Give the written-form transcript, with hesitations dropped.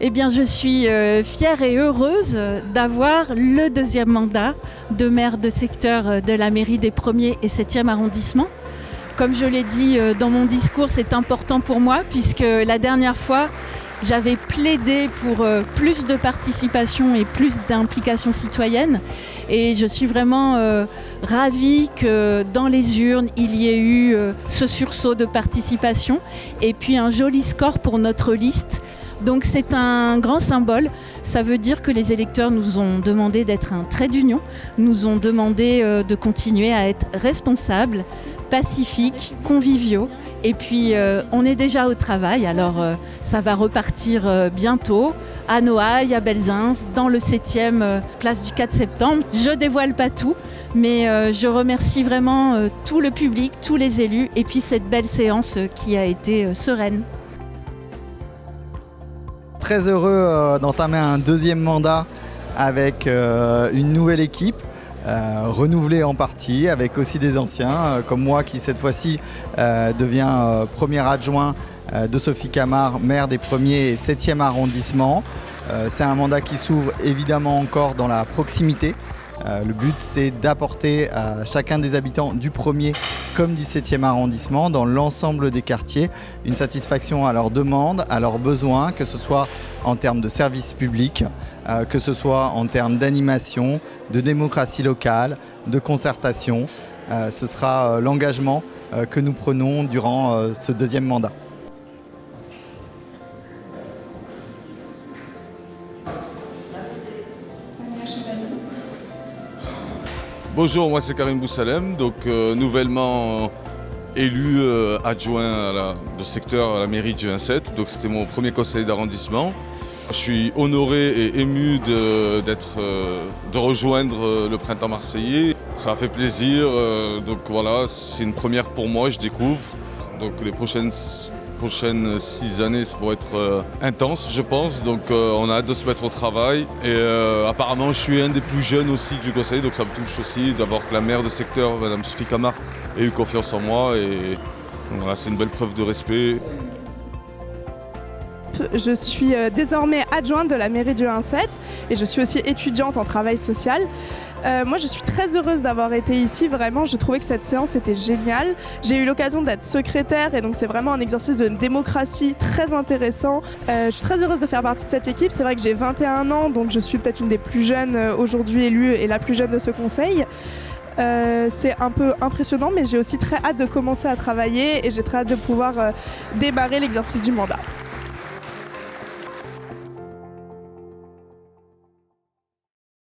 Eh bien, je suis fière et heureuse d'avoir le deuxième mandat de maire de secteur de la mairie des 1er et 7e arrondissements. Comme je l'ai dit dans mon discours, c'est important pour moi puisque la dernière fois, j'avais plaidé pour plus de participation et plus d'implication citoyenne. Et je suis vraiment ravie que dans les urnes, il y ait eu ce sursaut de participation et puis un joli score pour notre liste. Donc c'est un grand symbole. Ça veut dire que les électeurs nous ont demandé d'être un trait d'union, nous ont demandé de continuer à être responsables, pacifiques, conviviaux. Et puis on est déjà au travail, alors ça va repartir bientôt à Noailles, à Belzins, dans le 7e place du 4 septembre. Je dévoile pas tout, mais je remercie vraiment tout le public, tous les élus et puis cette belle séance qui a été sereine. Très heureux d'entamer un deuxième mandat avec une nouvelle équipe. Renouvelé en partie, avec aussi des anciens, comme moi qui cette fois-ci devient premier adjoint de Sophie Camard, maire des 1er et 7e arrondissements. C'est un mandat qui s'ouvre évidemment encore dans la proximité. Le but, c'est d'apporter à chacun des habitants du 1er comme du 7e arrondissement, dans l'ensemble des quartiers, une satisfaction à leurs demandes, à leurs besoins, que ce soit en termes de services publics, que ce soit en termes d'animation, de démocratie locale, de concertation. Ce sera l'engagement que nous prenons durant ce deuxième mandat. Bonjour, moi c'est Karim Boussalem, donc nouvellement élu adjoint de secteur à la mairie du 1-7, donc c'était mon premier conseiller d'arrondissement. Je suis honoré et ému de rejoindre le Printemps Marseillais. Ça m'a fait plaisir, donc voilà, c'est une première pour moi, je découvre. Donc les prochaines 6 années, ça pourrait être intense, je pense. Donc on a hâte de se mettre au travail. Et apparemment, je suis un des plus jeunes aussi du conseil, donc ça me touche aussi d'avoir que la maire de secteur, Madame Sophie Camard, ait eu confiance en moi. Et voilà, c'est une belle preuve de respect. Je suis désormais adjointe de la mairie du 1-7 et je suis aussi étudiante en travail social. Moi, je suis très heureuse d'avoir été ici. Vraiment, je trouvais que cette séance était géniale. J'ai eu l'occasion d'être secrétaire et donc c'est vraiment un exercice de démocratie très intéressant. Je suis très heureuse de faire partie de cette équipe. C'est vrai que j'ai 21 ans, donc je suis peut-être une des plus jeunes aujourd'hui élues et la plus jeune de ce conseil. C'est un peu impressionnant, mais j'ai aussi très hâte de commencer à travailler et j'ai très hâte de pouvoir démarrer l'exercice du mandat.